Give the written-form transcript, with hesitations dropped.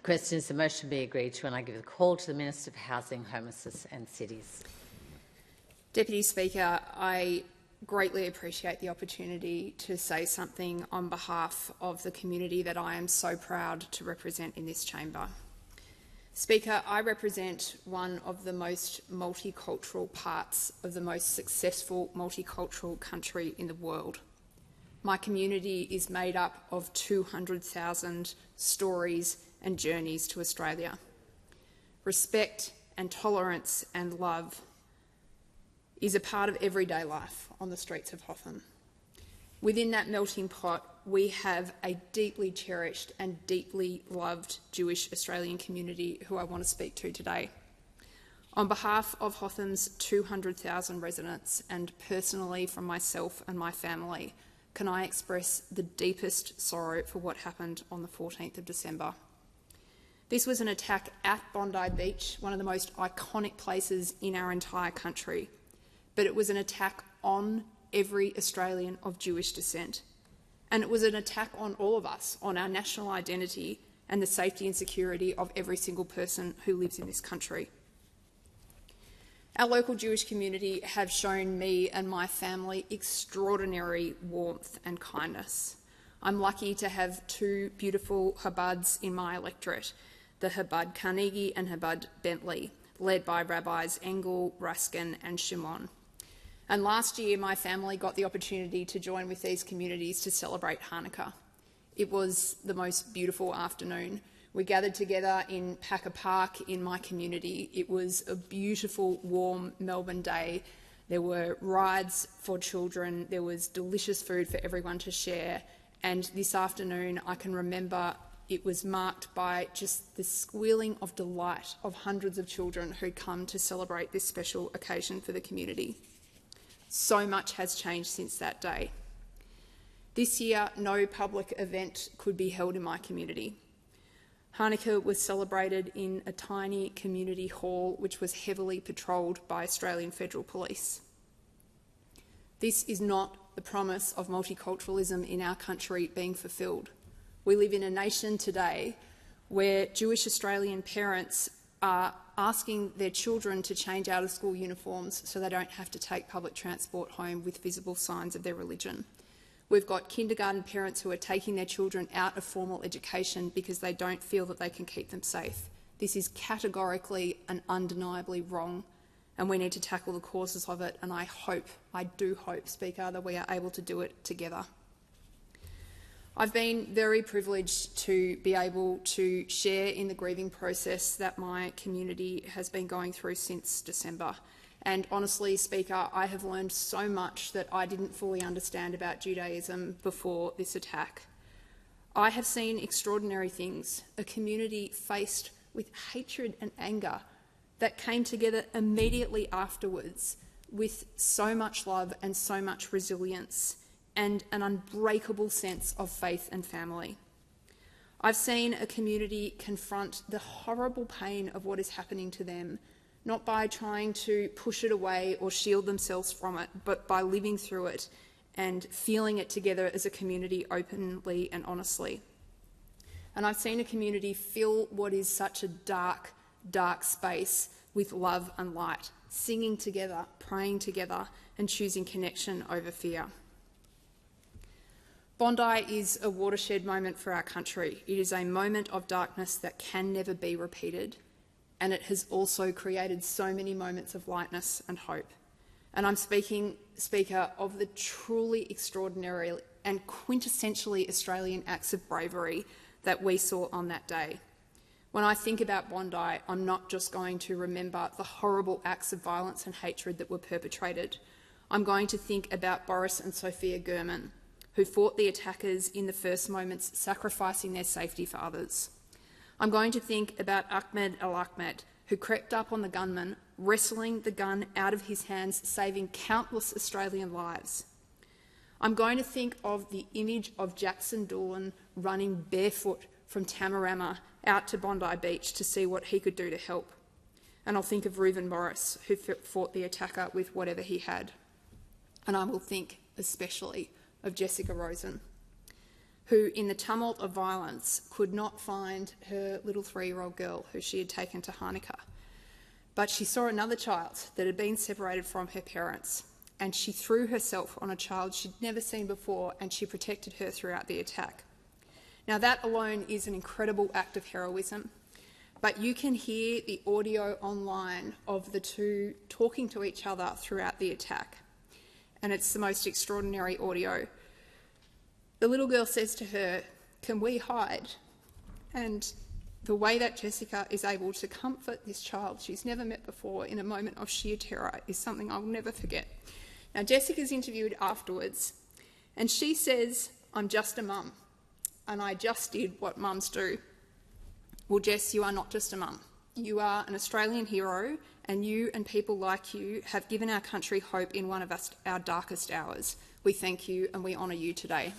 question is the motion be agreed to, and I give the call to the Minister for Housing, Homelessness and Cities. Deputy Speaker, I greatly appreciate the opportunity to say something on behalf of the community that I am so proud to represent in this chamber. Speaker, I represent one of the most multicultural parts of the most successful multicultural country in the world. My community is made up of 200,000 stories and journeys to Australia. Respect and tolerance and love is a part of everyday life on the streets of Hotham. Within that melting pot, we have a deeply cherished and deeply loved Jewish Australian community who I want to speak to today. On behalf of Hotham's 200,000 residents and personally from myself and my family, can I express the deepest sorrow for what happened on the 14th of December. This was an attack at Bondi Beach, one of the most iconic places in our entire country, but it was an attack on every Australian of Jewish descent. And it was an attack on all of us, on our national identity and the safety and security of every single person who lives in this country. Our local Jewish community have shown me and my family extraordinary warmth and kindness. I'm lucky to have two beautiful Chabads in my electorate, the Chabad Carnegie and Chabad Bentley, led by Rabbis Engel, Raskin and Shimon. And last year, my family got the opportunity to join with these communities to celebrate Hanukkah. It was the most beautiful afternoon. We gathered together in Packer Park in my community. It was a beautiful, warm Melbourne day. There were rides for children. There was delicious food for everyone to share. And this afternoon, I can remember it was marked by just the squealing of delight of hundreds of children who'd come to celebrate this special occasion for the community. So much has changed since that day. This year, no public event could be held in my community. Hanukkah was celebrated in a tiny community hall which was heavily patrolled by Australian Federal Police. This is not the promise of multiculturalism in our country being fulfilled. We live in a nation today where Jewish Australian parents are asking their children to change out of school uniforms so they don't have to take public transport home with visible signs of their religion. We've got kindergarten parents who are taking their children out of formal education because they don't feel that they can keep them safe. This is categorically and undeniably wrong, and we need to tackle the causes of it, and I do hope, Speaker, that we are able to do it together. I've been very privileged to be able to share in the grieving process that my community has been going through since December. And honestly, Speaker, I have learned so much that I didn't fully understand about Judaism before this attack. I have seen extraordinary things, a community faced with hatred and anger that came together immediately afterwards with so much love and so much resilience and an unbreakable sense of faith and family. I've seen a community confront the horrible pain of what is happening to them, not by trying to push it away or shield themselves from it, but by living through it and feeling it together as a community openly and honestly. And I've seen a community fill what is such a dark, dark space with love and light, singing together, praying together, and choosing connection over fear. Bondi is a watershed moment for our country. It is a moment of darkness that can never be repeated, and it has also created so many moments of lightness and hope. And I'm speaking, Speaker, of the truly extraordinary and quintessentially Australian acts of bravery that we saw on that day. When I think about Bondi, I'm not just going to remember the horrible acts of violence and hatred that were perpetrated. I'm going to think about Boris and Sophia Gurman, who fought the attackers in the first moments, sacrificing their safety for others. I'm going to think about Ahmed Al-Ahmed, who crept up on the gunman, wrestling the gun out of his hands, saving countless Australian lives. I'm going to think of the image of Jackson Doolan running barefoot from Tamarama out to Bondi Beach to see what he could do to help. And I'll think of Reuven Morris, who fought the attacker with whatever he had. And I will think especially of Jessica Rosen, who, in the tumult of violence, could not find her little 3-year-old girl who she had taken to Hanukkah. But she saw another child that had been separated from her parents, and she threw herself on a child she'd never seen before, and she protected her throughout the attack. Now, that alone is an incredible act of heroism, but you can hear the audio online of the two talking to each other throughout the attack, and it's the most extraordinary audio. The little girl says to her, "Can we hide?" And the way that Jessica is able to comfort this child she's never met before in a moment of sheer terror is something I'll never forget. Now, Jessica's interviewed afterwards, and she says, "I'm just a mum, and I just did what mums do." Well, Jess, you are not just a mum. You are an Australian hero, and you and people like you have given our country hope in one of our darkest hours. We thank you and we honour you today.